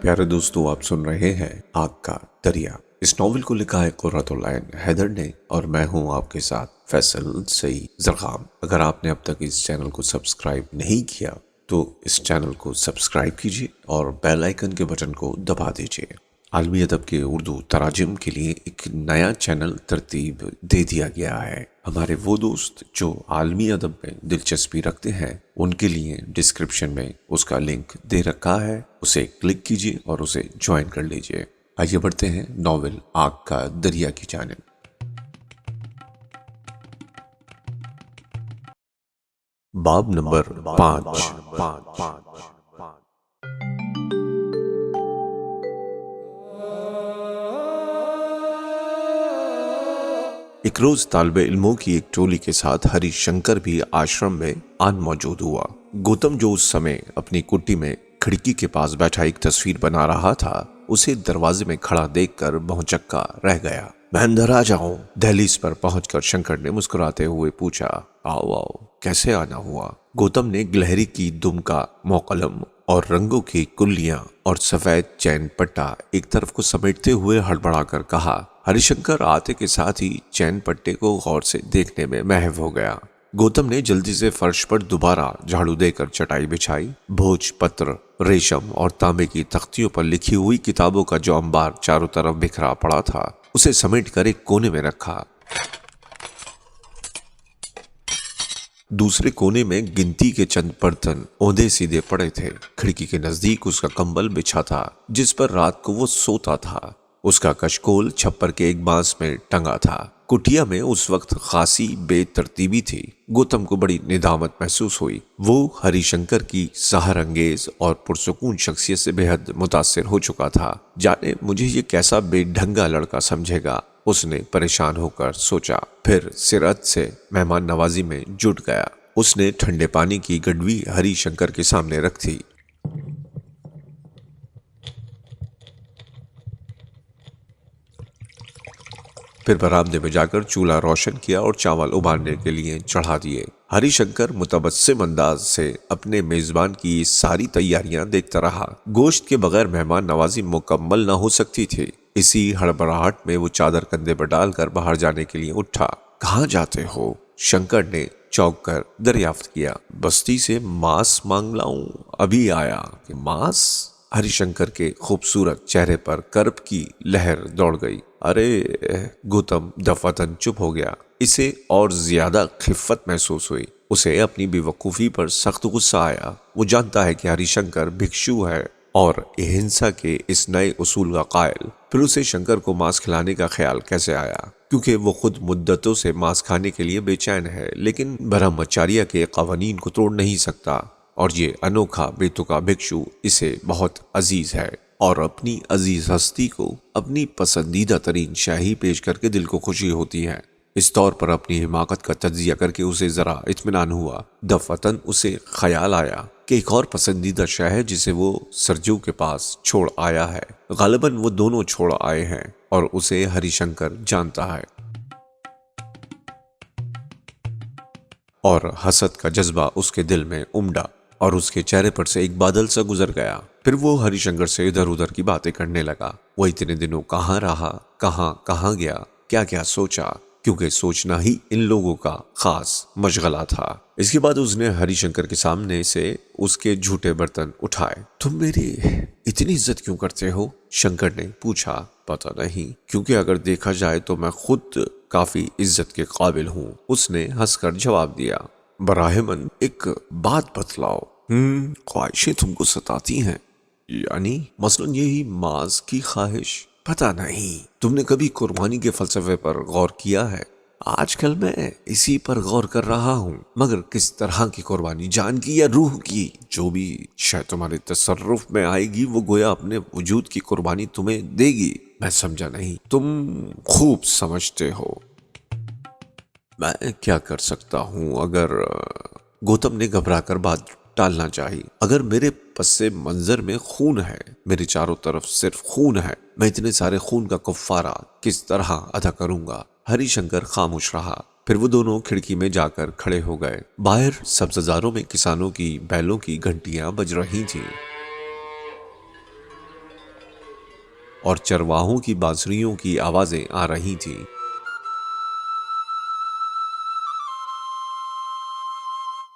प्यारे दोस्तों, आप सुन रहे हैं आग का दरिया। इस नॉवेल को लिखा है कुर्रतुल ऐन हैदर ने और मैं हूं आपके साथ फैसल सईद जरखाम। अगर आपने अब तक इस चैनल को सब्सक्राइब नहीं किया तो इस चैनल को सब्सक्राइब कीजिए और बेल आइकन के बटन को दबा दीजिए। आलमी अदब के उर्दू तराजिम के लिए एक नया चैनल तरतीब दे दिया गया है। हमारे वो दोस्त जो आलमी अदब में दिलचस्पी रखते हैं उनके लिए डिस्क्रिप्शन में उसका लिंक दे रखा है, उसे क्लिक कीजिए और उसे ज्वाइन कर लीजिए। आइए बढ़ते हैं नॉवेल आग का दरिया की जानिब। बाब नंबर 5। एक रोज तालिबे इल्मों की एक टोली के साथ हरिशंकर भी आश्रम में आन मौजूद हुआ। गौतम जो उस समय अपनी कुटी में खिड़की के पास बैठा एक तस्वीर बना रहा था, उसे दरवाजे में खड़ा देखकर बहुचक्का रह गया। मैं अंदर आ जाऊं? दहलीज पर पहुंचकर शंकर ने मुस्कुराते हुए पूछा। आओ आओ, कैसे आना हुआ? गौतम ने गिलहरी की दुम का मोकलम और रंगों की कुल्लियां और सफेद चैन पट्टा एक तरफ को समेटते हुए हड़बड़ाकर कहा। हरिशंकर आते के साथ ही चैन पट्टे को गौर से देखने में महव हो गया। गौतम ने जल्दी से फर्श पर दोबारा झाड़ू देकर चटाई बिछाई। भोज पत्र, रेशम और तांबे की तख्तियों पर लिखी हुई किताबों का जो अंबार चारों तरफ बिखरा पड़ा था, उसे समेट कर एक कोने में रखा। दूसरे कोने में गिनती के चंद बर्तन औंधे सीधे पड़े थे। खिड़की के नजदीक उसका कंबल बिछा था जिस पर रात को वो सोता था। उसका कशकोल छप्पर के एक बांस में टंगा था। कुटिया में उस वक्त खासी बेतरतीबी थी। गौतम को बड़ी निदामत महसूस हुई। वो हरिशंकर की सहरंगेज और पुरसुकून शख्सियत से बेहद मुतासिर हो चुका था। जाने मुझे ये कैसा बेढंगा लड़का समझेगा, उसने परेशान होकर सोचा। फिर सिरत से मेहमान नवाजी में जुट गया। उसने ठंडे पानी की गडवी हरिशंकर के सामने रख दी। फिर बरामदे में जाकर चूल्हा रोशन किया और चावल उबालने के लिए चढ़ा दिए। हरिशंकर मुतबस्सिम अंदाज से अपने मेजबान की सारी तैयारियां देखता रहा। गोश्त के बगैर मेहमान नवाजी मुकम्मल न हो सकती थी। इसी हड़बड़ाहट में वो चादर कंधे पर डालकर बाहर जाने के लिए उठा। कहाँ जाते हो? शंकर ने चौंक कर दरियाफ्त किया। बस्ती से मांस मांग लाऊं? अभी आया कि मांस? हरिशंकर के खूबसूरत चेहरे पर कर्ब की लहर दौड़ गई। अरे! गौतम दफातन चुप हो गया। इसे और ज्यादा खिफ़्फ़त महसूस हुई। उसे अपनी बेवकूफ़ी पर सख्त गुस्सा आया। वो जानता है कि हरिशंकर भिक्षु है और हिंसा के इस नए उसूल का कायल। फिर उसे शंकर को मांस खिलाने का ख्याल कैसे आया? क्योंकि वो खुद मुद्दतों से मांस खाने के लिए बेचैन है, लेकिन ब्रह्मचर्य के कवानीन को तोड़ नहीं सकता। और ये अनोखा बेतुका भिक्षु इसे बहुत अजीज है और अपनी अजीज हस्ती को अपनी पसंदीदा तरीन शाही पेश करके दिल को खुशी होती है। इस तौर पर अपनी हिमाकत का तज्जिया करके उसे जरा इत्मीनान हुआ। दफतन उसे ख्याल आया कि एक और पसंदीदा शाह है जिसे वो सरजू के पास छोड़ आया है। गालिबन वो दोनों छोड़ आए हैं और उसे हरिशंकर जानता है। और हसद का जज्बा उसके दिल में उमड़ा और उसके चेहरे पर से एक बादल सा गुजर गया। फिर वो हरिशंकर से इधर उधर की बातें करने लगा। वो इतने दिनों कहाँ रहा, कहाँ गया, क्या क्या सोचा, क्योंकि सोचना ही इन लोगों का खास मशगला था। इसके बाद उसने हरिशंकर के सामने से उसके झूठे बर्तन उठाए। तुम मेरी इतनी इज्जत क्यों करते हो? शंकर ने पूछा। पता नहीं, क्योंकि अगर देखा जाए तो मैं खुद काफी इज्जत के काबिल हूँ, उसने हंसकर जवाब दिया। बराहमन एक बात बतलाओ। ख्वाहिशें तुमको सताती हैं? यानी मसलन यही मांस की ख्वाहिश? पता नहीं, तुमने कभी कुर्बानी के फलसफे पर गौर किया है? आजकल मैं इसी पर गौर कर रहा हूँ, मगर किस तरह की कुर्बानी, जान की या रूह की? जो भी शायद तुम्हारे तसर्रुफ में आएगी वो गोया अपने वजूद की कुर्बानी तुम्हें देगी। मैं समझा नहीं। तुम खूब समझते हो। मैं क्या कर सकता हूँ? अगर गौतम ने घबराकर बात टालना चाहिए। अगर मेरे पस्से मंजर में खून है, मेरे चारों तरफ सिर्फ खून है, मैं इतने सारे खून का कफ्फारा किस तरह अदा करूंगा? हरिशंकर खामोश रहा। फिर वो दोनों खिड़की में जाकर खड़े हो गए। बाहर सब्ज़ारों में किसानों की बैलों की घंटियां बज रही थीं और चरवाहों की बांसुरियों की आवाजें आ रही थीं।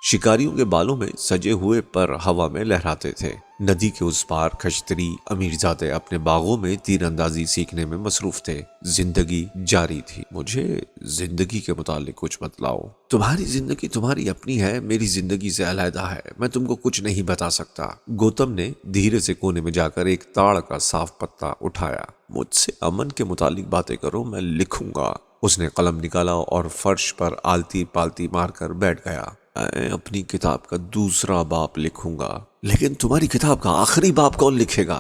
शिकारियों के बालों में सजे हुए पर हवा में लहराते थे। नदी के उस पार खश्तरी अमीरजादे अपने बागों में तीरंदाजी सीखने में मसरूफ थे। जिंदगी जारी थी। मुझे जिंदगी के मुतालिक कुछ बतलाओ। तुम्हारी जिंदगी तुम्हारी अपनी है, मेरी जिंदगी से अलहदा है। मैं तुमको कुछ नहीं बता सकता। गौतम ने धीरे से कोने में जाकर एक ताड़ का साफ पत्ता उठाया। मुझसे अमन के मुतालिक बातें करो, मैं लिखूंगा। उसने कलम निकाला और फर्श पर आलती पालती मारकर बैठ गया। मैं अपनी किताब का दूसरा बाप लिखूंगा। लेकिन तुम्हारी किताब का आखिरी बाप कौन लिखेगा?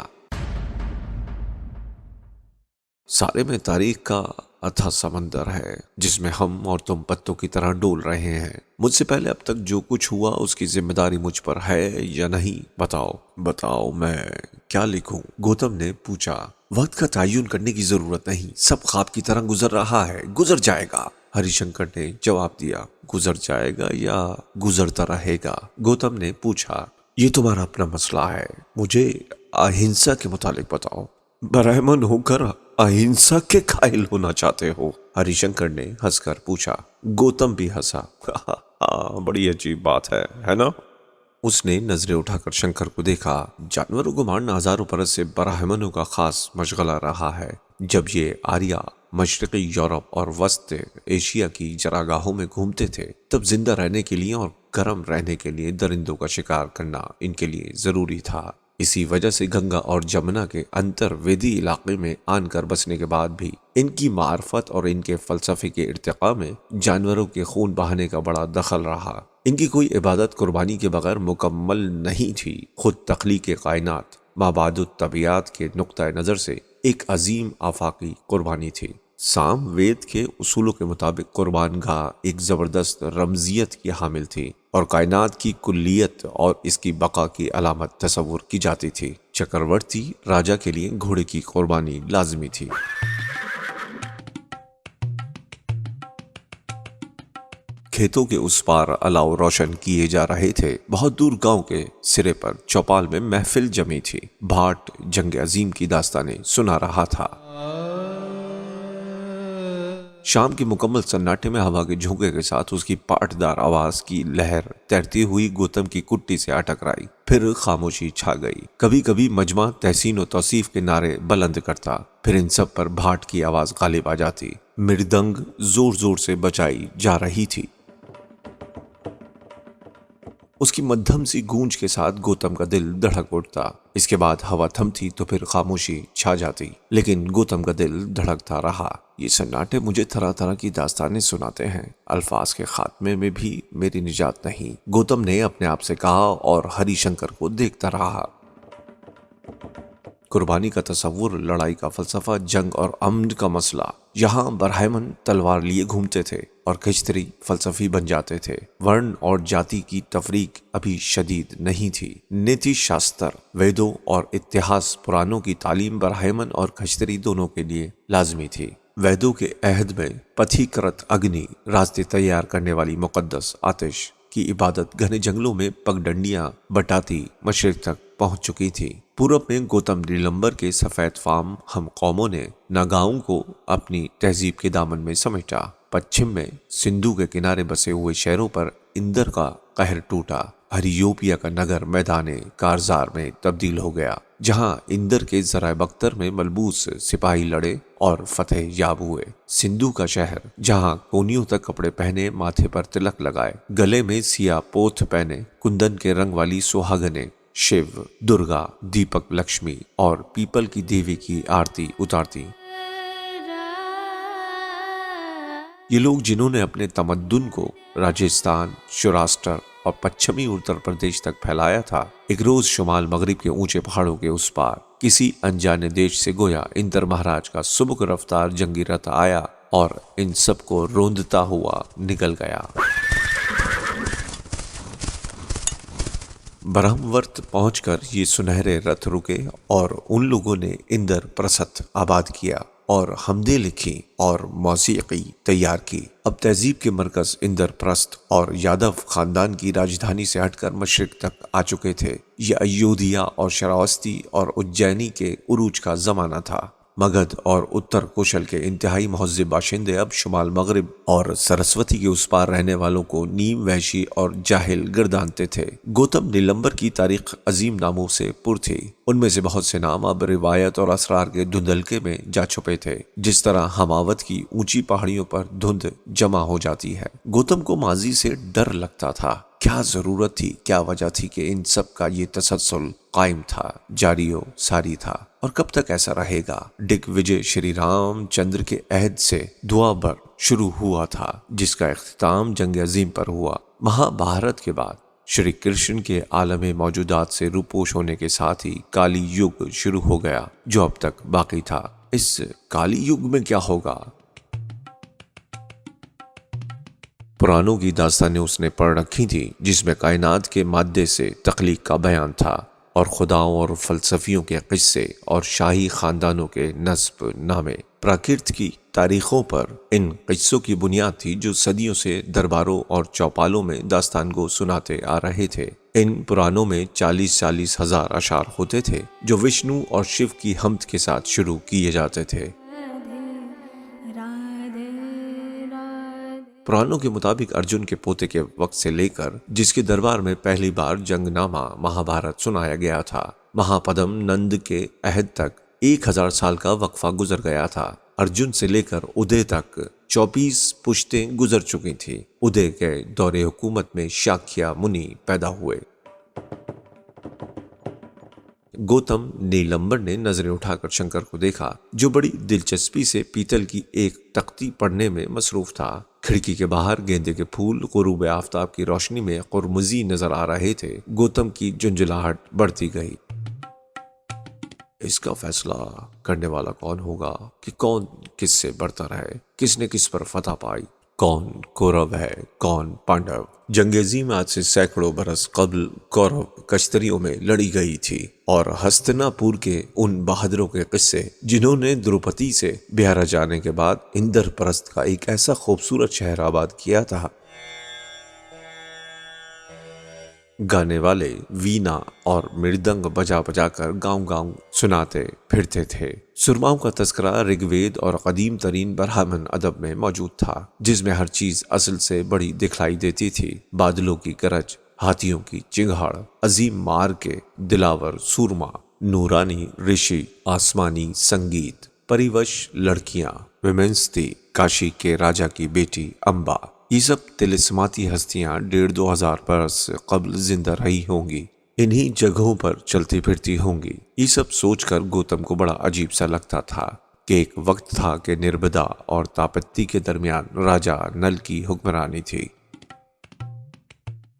सारे में तारीख का अथाह समंदर है जिसमें हम और तुम पत्तों की तरह डोल रहे हैं। मुझसे पहले अब तक जो कुछ हुआ उसकी जिम्मेदारी मुझ पर है या नहीं? बताओ बताओ, मैं क्या लिखूं? गौतम ने पूछा। वक्त का तयन करने की जरूरत नहीं, सब ख्वाब की तरह गुजर रहा है, गुजर जाएगा। हरिशंकर ने जवाब दिया। गुजर जाएगा या गुजरता रहेगा? गौतम ने पूछा। ये तुम्हारा अपना मसला है, मुझे अहिंसा के मुतालिक बताओ। ब्राह्मण होकर अहिंसा के कायल होना चाहते हो? हरिशंकर ने हंसकर पूछा। गौतम भी हंसा। बड़ी अजीब बात है ना? उसने नजरें उठाकर शंकर को देखा। जानवरों को मारना हजारों बरस से ब्राह्मणों का खास मशगला रहा है। जब ये आर्या मशरकी यूरोप और वस्त एशिया की चरागाहों में घूमते थे तब जिंदा रहने के लिए और गर्म रहने के लिए दरिंदों का शिकार करना इनके लिए जरूरी था। इसी वजह से गंगा और जमुना के अंतर्वेदी इलाके में आनकर बसने के बाद भी इनकी मार्फत और इनके फलसफे के इर्तिका में जानवरों के खून बहाने का बड़ा दखल रहा। इनकी कोई इबादत कुर्बानी के बगैर मुकम्मल नहीं थी। खुद तख्लीक कायनात माबादुत तबियात के नुक्ता नज़र से एक अजीम आफाकी कुर्बानी थी। साम वेद के उसूलों के मुताबिक कुर्बान गाह एक जबरदस्त रमजियत की हामिल थी और कायनात की कुल्लियत और इसकी बका की अलामत तस्वुर की जाती थी। चक्रवर्ती राजा के लिए घोड़े की कुर्बानी लाजमी थी। खेतों के उस पार अलाव रोशन किए जा रहे थे। बहुत दूर गांव के सिरे पर चौपाल में महफिल जमी थी। भाट जंग अजीम की दास्तानें सुना रहा था। शाम के मुकम्मल सन्नाटे में हवा के झोंके के साथ उसकी पाटदार आवाज की लहर तैरती हुई गौतम की कुट्टी से अटक आई। फिर खामोशी छा गई। कभी कभी मजमा तहसीन और तौसीफ के नारे बुलंद करता, फिर इन सब पर भाट की आवाज गालिब आ जाती। मृदंग जोर जोर से बजाई जा रही थी। उसकी मध्यम सी गूंज के साथ गौतम का दिल धड़क उठता। इसके बाद हवा थमती तो फिर खामोशी छा जाती, लेकिन गौतम का दिल धड़कता रहा। ये सन्नाटे मुझे तरह तरह की दास्तानें सुनाते हैं। अल्फाज के खात्मे में भी मेरी निजात नहीं, गौतम ने अपने आप से कहा और हरिशंकर को देखता रहा। कुर्बानी का तस्वुर, लड़ाई का फलसफा, जंग और अमन का मसला। यहाँ ब्राह्मण तलवार लिए घूमते थे और खिचतरी फलसफी बन जाते थे। वर्ण और जाति की तफरीक अभी शदीद नहीं थी। नीति शास्त्र, वेदों और इतिहास पुराणों की तालीम ब्राह्मण और खिचतरी दोनों के लिए लाजमी थी। वेदों के अहद में पथीकृत अग्नि, रास्ते तैयार करने वाली मुकद्दस आतिश की इबादत घने जंगलों में पगडंडियां बटाती मशरिक तक पहुंच चुकी थी। पूरब में गौतम नीलंबर के सफेद फार्म हम कौमों ने नागाओं को अपनी तहजीब के दामन में समेटा। पश्चिम में सिंधु के किनारे बसे हुए शहरों पर इंदर का कहर टूटा। हरियोपिया का नगर मैदाने कारजार में तब्दील हो गया, जहां इंदर के जराए बख्तर में मलबूस सिपाही लड़े और फतेह याब हुए। सिंधु का शहर, जहां कोनियों तक कपड़े पहने, माथे पर तिलक लगाए, गले में सिया पोथ पहने, कुंदन के रंग वाली सुहागने शिव, दुर्गा, दीपक, लक्ष्मी और पीपल की देवी की आरती उतारती। ये लोग जिन्होंने अपने तमद्दुन को राजस्थान, सौराष्ट्र और पश्चिमी उत्तर प्रदेश तक फैलाया था, एक रोज शुमाल मगरिब के ऊंचे पहाड़ों के उस पार किसी अनजाने देश से गोया इंदर महाराज का सुबुक रफ्तार जंगी रथ आया और इन सबको रोंदता हुआ निकल गया। ब्रह्मवर्त पहुंचकर ये सुनहरे रथ रुके और उन लोगों ने इंदर प्रसथ आबाद किया। और हमदे लिखी और मौसीकी तैयार की। अब तहजीब के मरकज इंद्रप्रस्थ और यादव खानदान की राजधानी से हटकर मशरिक तक आ चुके थे। ये अयोध्या और श्रावस्ती और उज्जैनी के उरूज का जमाना था। मगध और उत्तर कौशल के इंतहाई महज़्ज़िब बाशिंदे अब शुमाल मगरिब और सरस्वती के उस पार रहने वालों को नीम वहशी और जाहिल गिरदानते थे। गौतम नीलंबर की तारीख अजीम नामों से पुर थी। उनमें से बहुत से नाम अब रिवायत और असरार के धुंधलके में जा छुपे थे। जिस तरह हमावत की ऊंची पहाड़ियों पर धुंध जमा हो जाती है। गौतम को माजी से डर लगता था। क्या जरूरत थी, क्या वजह थी कि इन सब का ये तसलसल कायम था, जारियो सारी था, और कब तक ऐसा रहेगा। दिग्विजय श्री रामचंद्र के अहद से दुआबर शुरू हुआ था, जिसका इख्तिताम जंग अजीम पर हुआ। महाभारत के बाद श्री कृष्ण के आलम मौजूदात से रूपोश होने के साथ ही काली युग शुरू हो गया, जो अब तक बाकी था। इस काली युग में क्या होगा? पुरानों की दास्तानें उसने पढ़ रखी थी, जिसमें कायनात के मादे से तख्लीक का बयान था और खुदाओं और फलसफियों के किस्से और शाही खानदानों के नस्ब नामे। प्राकृत की तारीखों पर इन किस्सों की बुनियाद थी, जो सदियों से दरबारों और चौपालों में दास्तान को सुनाते आ रहे थे। इन पुराणों में 40-40 हजार अशार होते थे, जो विष्णु और शिव की हमद के साथ शुरू किए जाते थे। पुराणों के मुताबिक अर्जुन के पोते के वक्त से लेकर जिसके दरबार में पहली बार जंगनामा महाभारत सुनाया गया था, महापदम नंद के अहद तक 1000 साल का वक्फा गुजर गया था। अर्जुन से लेकर उदय तक 24 पुश्तें गुजर चुकी थी। उदय के दौरे हुकूमत में शाक्य मुनि पैदा हुए। गौतम नीलंबर ने नजरें उठाकर शंकर को देखा, जो बड़ी दिलचस्पी से पीतल की एक तख्ती पढ़ने में मसरूफ था। खिड़की के बाहर गेंदे के फूल गुरूब आफताब की रोशनी में कुरमुजी नजर आ रहे थे। गौतम की झुंझुलाहट बढ़ती गई। इसका फैसला करने वाला कौन होगा कि कौन किससे बढ़ता रहे, किसने किस पर फतह पाई, कौन कौरव है, कौन पांडव। जंगेजी में आज से सैकड़ों बरस कबल कौरव कश्तरियों में लड़ी गई थी, और हस्तिनापुर के उन बहादुरों के किस्से जिन्होंने द्रौपदी से ब्याह जाने के बाद इंद्रप्रस्थ का एक ऐसा खूबसूरत शहर आबाद किया था। गाने वाले वीणा और मृदंग बजा बजा कर गांव गांव सुनाते फिरते थे। सुरमाओं का तस्करा ऋग्वेद और कदीम तरीन ब्राह्मण अदब में मौजूद था, जिसमें हर चीज असल से बड़ी दिखलाई देती थी। बादलों की गरज, हाथियों की चिंगाड़, अजीम मार के दिलावर सूरमा, नूरानी ऋषि, आसमानी संगीत, परिवश लड़कियां, विमेंस थी, काशी के राजा की बेटी अम्बा। ये सब तिलिस्माती हस्तियां 1,500-2 हजार बरस कबल जिंदा रही होंगी, इन्हीं जगहों पर चलती फिरती होंगी। ये सब सोचकर गौतम को बड़ा अजीब सा लगता था कि एक वक्त था कि निर्बदा और तापत्ती के दरमियान राजा नल की हुक्मरानी थी।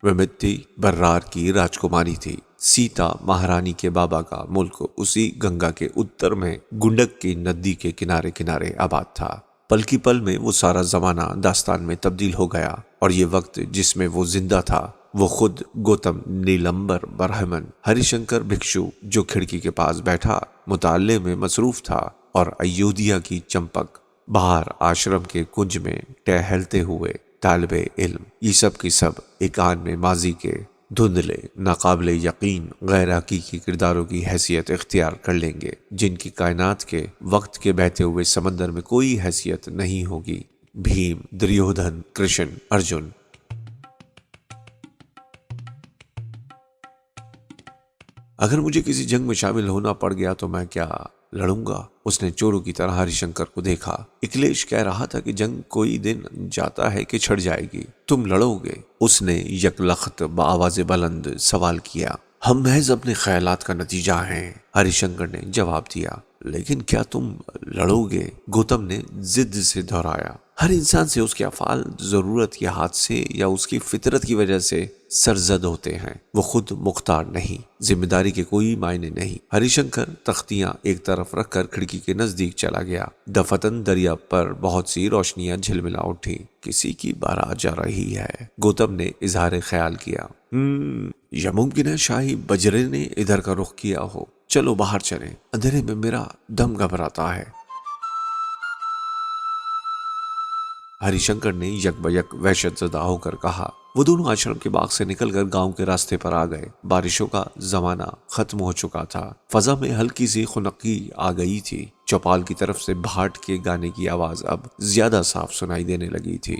विमित्ति बर्रार की राजकुमारी थी। सीता महारानी के बाबा का मुल्क उसी गंगा के उत्तर में गुंडक की नदी के किनारे किनारे आबाद था। पल की पल में वो सारा जमाना दास्तान में तब्दील हो गया, और ये वक्त जिसमें वो जिंदा था वो खुद गौतम नीलंबर ब्राह्मण हरिशंकर भिक्षु, जो खिड़की के पास बैठा मुताले में मसरूफ था, और अयोध्या की चंपक बाहर आश्रम के कुंज में टहलते हुए तालिबे इल्म, ये सब की सब एक आन में माजी के धुंधले नाकाबिले यकीन गैर हकीकी किरदारों की हैसियत इख्तियार कर लेंगे, जिनकी कायनात के वक्त के बहते हुए समंदर में कोई हैसियत नहीं होगी। भीम, दुर्योधन, कृष्ण, अर्जुन। अगर मुझे किसी जंग में शामिल होना पड़ गया तो मैं क्या लड़ूंगा? उसने चोरों की तरह हरिशंकर को देखा। इकलेश कह रहा था कि जंग कोई दिन जाता है कि छिड़ जाएगी, तुम लड़ोगे? उसने यकलख्त बआवाज़े बुलंद सवाल किया। हम महज अपने ख्यालात का नतीजा हैं, हरिशंकर ने जवाब दिया। लेकिन क्या तुम लड़ोगे? गौतम ने जिद से दोहराया। हर इंसान से उसके अफाल जरूरत या हादसे या उसकी फितरत की वजह से सरजद होते हैं। वो खुद मुख्तार नहीं, जिम्मेदारी के कोई मायने नहीं। हरिशंकर तख्तियां एक तरफ रखकर खिड़की के नजदीक चला गया। दफतन दरिया पर बहुत सी रोशनियां झिलमिला उठी। किसी की बारात जा रही है, गौतम ने इजहार ख्याल किया। यह मुमकिन है शाही बजरे ने इधर का रुख किया हो। चलो बाहर चलें, अंधेरे में मेरा दम घबराता है। हरिशंकर ने यकबयक वहशतज़दा होकर कहा। वो दोनों आश्रम के बाग से निकलकर गांव के रास्ते पर आ गए। बारिशों का जमाना खत्म हो चुका था। फजा में हल्की सी खुनकी आ गई थी। चौपाल की तरफ से भाट के गाने की आवाज अब ज्यादा साफ सुनाई देने लगी थी।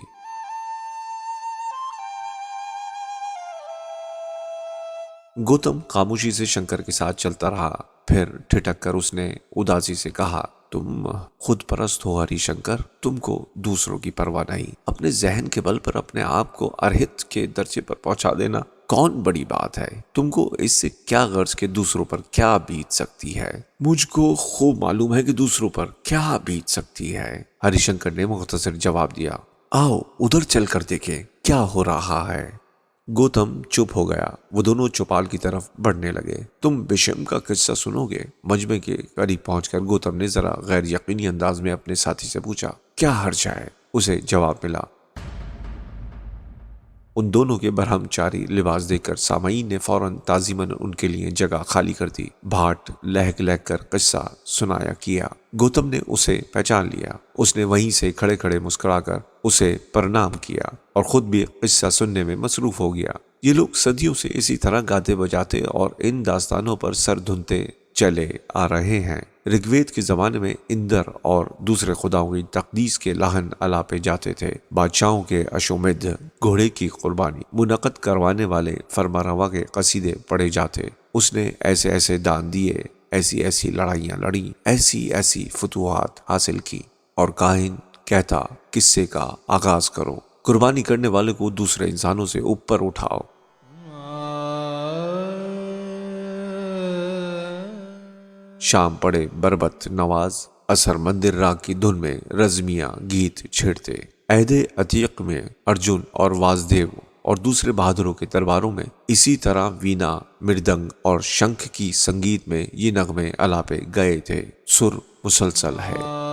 गौतम खामोशी से शंकर के साथ चलता रहा। फिर ठिठक कर उसने उदासी से कहा, तुम खुद परस्त हो हरिशंकर। तुमको दूसरों की परवाह नहीं। अपने जहन के बल पर अपने आप को अरहित के दर्जे पर पहुंचा देना कौन बड़ी बात है। तुमको इससे क्या गर्ज के दूसरों पर क्या बीत सकती है। मुझको खूब मालूम है कि दूसरों पर क्या बीत सकती है, हरिशंकर ने मुख्तसर जवाब दिया। आओ उधर चल कर देखें क्या हो रहा है। गौतम चुप हो गया। वो दोनों चौपाल की तरफ बढ़ने लगे। तुम विषम का किस्सा सुनोगे? मजमे के करीब पहुंचकर गौतम ने जरा गैर यकीनी अंदाज में अपने साथी से पूछा। क्या हर्ज है? उसे जवाब मिला। उन दोनों के ब्रह्मचारी लिबास देखकर सामईन ने फौरन ताजीमन उनके लिए जगह खाली कर दी। भाट लहक लहक कर किस्सा सुनाया किया। गौतम ने उसे पहचान लिया। उसने वहीं से खड़े खड़े मुस्कुराकर उसे प्रणाम किया और खुद भी किस्सा सुनने में मसरूफ हो गया। ये लोग सदियों से इसी तरह गाते बजाते और इन दास्तानों पर सर धुनते चले आ रहे हैं। ऋग्वेद के जमाने में इंदर और दूसरे खुदाओं की तकदीस के लाहन अलापे जाते थे। बादशाहों के अश्वमेध घोड़े की कुर्बानी मुनक़द करवाने वाले फरमारवा के कसीदे पढ़े जाते। उसने ऐसे ऐसे दान दिए, ऐसी ऐसी लड़ाइयां लड़ी, ऐसी ऐसी फतुहात हासिल की। और काहिन कहता, किस्से का आगाज करो। कुर्बानी करने वाले को दूसरे इंसानों से ऊपर उठाओ। शाम पड़े बरबत नवाज असर मंदिर राग की धुन में रज़मिया गीत छेड़ते। अहदे अतीक में अर्जुन और वासुदेव और दूसरे बहादुरों के दरबारों में इसी तरह वीणा, मृदंग और शंख की संगीत में ये नगमे अलापे गए थे। सुर मुसलसल है।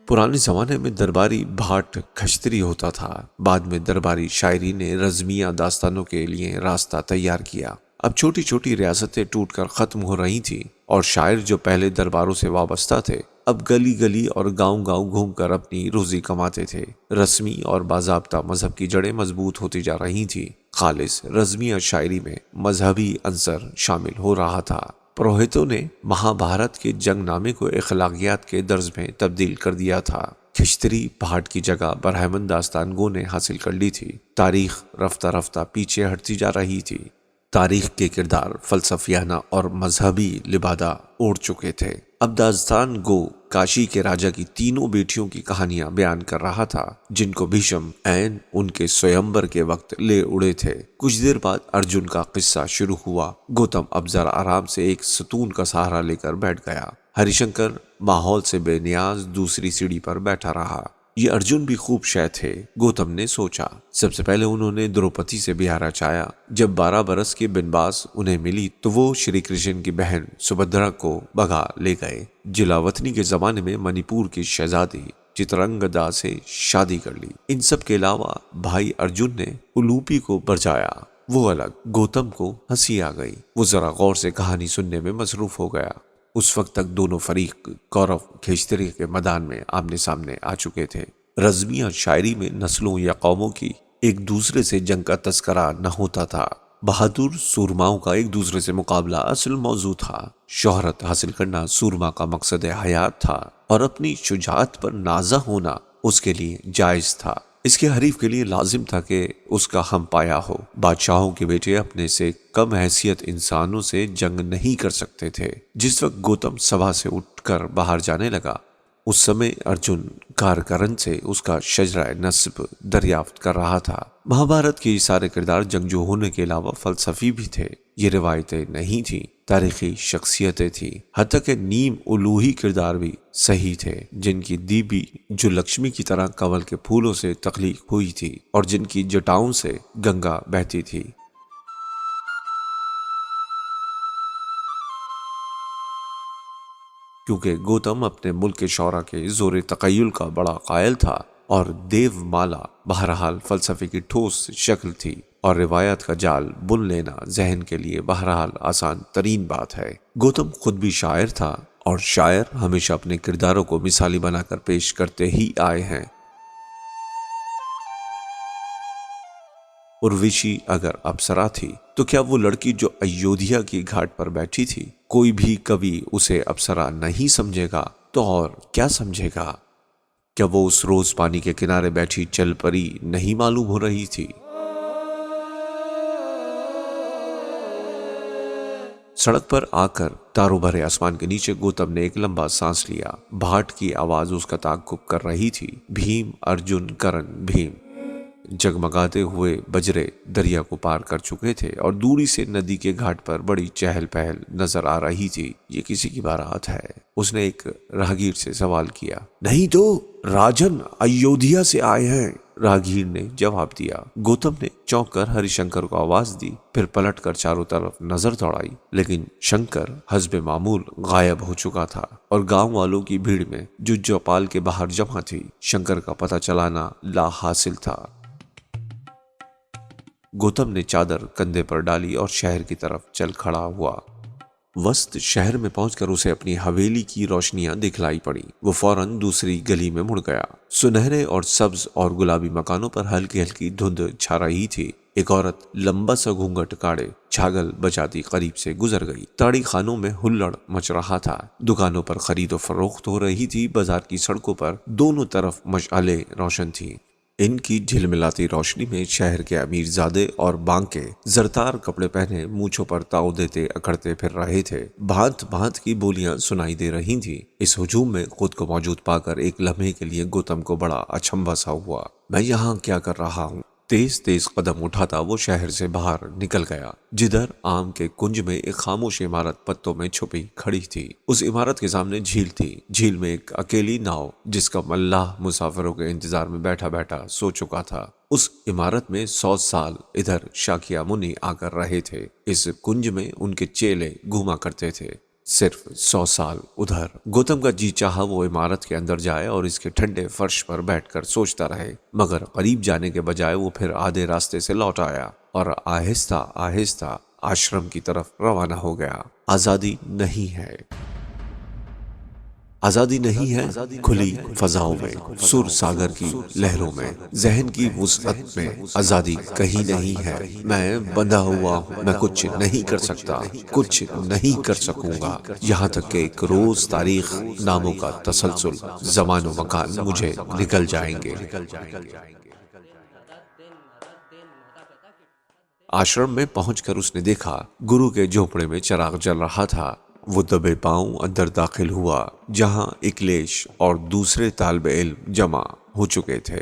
पुराने जमाने में दरबारी भाट खश्तरी होता था। बाद में दरबारी शायरी ने रज़मिया दास्तानों के लिए रास्ता तैयार किया। अब छोटी छोटी रियासतें टूटकर खत्म हो रही थी और शायर जो पहले दरबारों से वाबस्ता थे अब गली गली और गांव गांव घूमकर अपनी रोजी कमाते थे। रस्मी और बाज़ाब्ता मजहब की जड़ें मजबूत होती जा रही थी। खालिस रज़मिया शायरी में मजहबी अंसर शामिल हो रहा था। पुरोहितों ने महाभारत के जंगनामे को अखलाकियात के दर्ज में तब्दील कर दिया था। खिश्तरी भाट की जगह बरहमन दास्तान गो ने हासिल कर ली थी। तारीख रफ्ता रफ्ता पीछे हटती जा रही थी। तारीख के किरदार फलसफियाना और मजहबी लिबादा ओढ़ चुके थे। अब दास्तान गो काशी के राजा की तीनों बेटियों की कहानियां बयान कर रहा था, जिनको भीष्म ऐन उनके स्वयंवर के वक्त ले उड़े थे। कुछ देर बाद अर्जुन का किस्सा शुरू हुआ। गौतम अब जरा आराम से एक सतून का सहारा लेकर बैठ गया। हरिशंकर माहौल से बेनियाज दूसरी सीढ़ी पर बैठा रहा। ये अर्जुन भी खूब शय थे, गौतम ने सोचा। सबसे पहले उन्होंने द्रौपदी से बिहार रचाया। जब 12 बरस की बिनबास उन्हें मिली तो वो श्री कृष्ण की बहन सुभद्रा को भगा ले गए। जिलावतनी के जमाने में मणिपुर की शहजादी चित्रंगदा से शादी कर ली। इन सब के अलावा भाई अर्जुन ने उलूपी को बरजाया, वो अलग। गौतम को हंसी आ गई। वो जरा गौर से कहानी सुनने में मसरूफ हो गया। उस वक्त तक दोनों फरीक कौरव खेचतरी के मैदान में आमने सामने आ चुके थे। रज़मिया शायरी में नस्लों या कौमों की एक दूसरे से जंग का तस्करा न होता था। बहादुर सूरमाओं का एक दूसरे से मुकाबला असल मौजू था। शोहरत हासिल करना सूरमा का मकसद हयात था और अपनी शुजाअत पर नाजा होना उसके लिए जायज था। इसके हरीफ के लिए लाजिम था कि उसका हम पाया हो। बादशाहों के बेटे अपने से कम हैसियत इंसानों से जंग नहीं कर सकते थे। जिस वक्त गौतम सभा से उठकर बाहर जाने लगा उस समय अर्जुन कारकरन से उसका शजरा नस्ब दरियाफ्त कर रहा था। महाभारत के सारे किरदार जंगजू होने के अलावा फलसफी भी थे। ये रिवायतें नहीं थी, तारीखी शख्सियतें थी। हत्ता के नीम उलूही किरदार भी सही थे, जिनकी दीबी जो लक्ष्मी की तरह कमल के फूलों से तख्लीक हुई थी और जिनकी जटाओं से गंगा बहती थी। क्योंकि गौतम अपने मुल्क के शौरा के जोर तकय्युल का बड़ा कायल था और देवमाला बहरहाल फलसफे की ठोस शक्ल थी और रिवायत का जाल बुन लेना जहन के लिए बहरहाल आसान तरीन बात है। गौतम खुद भी शायर था। और शायर हमेशा अपने किरदारों को मिसाली बनाकर पेश करते ही आए हैं। उर्वशी अगर अप्सरा थी तो क्या वो लड़की जो अयोध्या की घाट पर बैठी थी, कोई भी कवि उसे अप्सरा नहीं समझेगा तो और क्या समझेगा? क्या वो उस रोज पानी के किनारे बैठी चल परी नहीं मालूम हो रही थी? सड़क पर आकर तारों भरे आसमान के नीचे गौतम ने एक लंबा सांस लिया। भाट की आवाज उसका ताक़ुब कर रही थी। भीम अर्जुन कर्ण भीम। जगमगाते हुए बजरे दरिया को पार कर चुके थे और दूरी से नदी के घाट पर बड़ी चहल पहल नजर आ रही थी। ये किसी की बारात है? उसने एक राहगीर से सवाल किया। नहीं तो राजन अयोध्या से आए हैं, राहगीर ने जवाब दिया। गौतम ने चौंक कर हरिशंकर को आवाज दी, फिर पलटकर चारों तरफ नजर दौड़ाई, लेकिन शंकर हस्बे मामूल गायब हो चुका था और गांव वालों की भीड़ में जो चौपाल के बाहर जमा थी, शंकर का पता चलाना ला हासिल था। गौतम ने चादर कंधे पर डाली और शहर की तरफ चल खड़ा हुआ। वस्त शहर में पहुंचकर उसे अपनी हवेली की रोशनियां दिखलाई पड़ी। वो फौरन दूसरी गली में मुड़ गया। सुनहरे और सब्ज और गुलाबी मकानों पर हल्की हल्की धुंध छा रही थी। एक औरत लंबा सा घूंघट काढ़े छागल बजाती करीब से गुजर गई। ताड़ी खानों में हुल्लड़ मच रहा था। दुकानों पर खरीदो फरोख्त हो रही थी। बाजार की सड़कों पर दोनों तरफ मशालें रोशन थी। इनकी झिलमिलाती रोशनी में शहर के अमीरजादे और बांके जरतार कपड़े पहने मूंछों पर ताव देते अकड़ते फिर रहे थे। भांत भांत की बोलियां सुनाई दे रही थी। इस हुजूम में खुद को मौजूद पाकर एक लम्हे के लिए गौतम को बड़ा अचंभा सा हुआ। मैं यहाँ क्या कर रहा हूँ? तेज तेज कदम उठाता वो शहर से बाहर निकल गया। जिधर आम के कुंज में एक खामोश इमारत पत्तों में छुपी खड़ी थी। उस इमारत के सामने झील थी। झील में एक अकेली नाव, जिसका मल्लाह मुसाफिरों के इंतजार में बैठा बैठा सो चुका था। उस इमारत में 100 साल इधर शाकिया मुनि आकर रहे थे। इस कुंज में उनके चेले घूमा करते थे। सिर्फ 100 साल उधर। गौतम का जी चाहा वो इमारत के अंदर जाए और इसके ठंडे फर्श पर बैठकर सोचता रहे, मगर करीब जाने के बजाय वो फिर आधे रास्ते से लौट आया और आहिस्ता आहिस्ता आश्रम की तरफ रवाना हो गया। आजादी नहीं है, आजादी नहीं है खुली फजाओं में, सुर सागर की लहरों में, जहन की वुसअत में। आजादी कहीं नहीं है। मैं बंधा हुआ हूँ। मैं कुछ नहीं कर सकता, कुछ नहीं कर सकूंगा। यहाँ तक कि एक रोज तारीख नामों का तसलसल, जमानो मकान मुझे निकल जाएंगे। आश्रम में पहुंचकर उसने देखा गुरु के झोपड़े में चिराग जल रहा था। वो दबे पांव अंदर दाखिल हुआ, जहां इकलेश और दूसरे तालिब इल्म जमा हो चुके थे।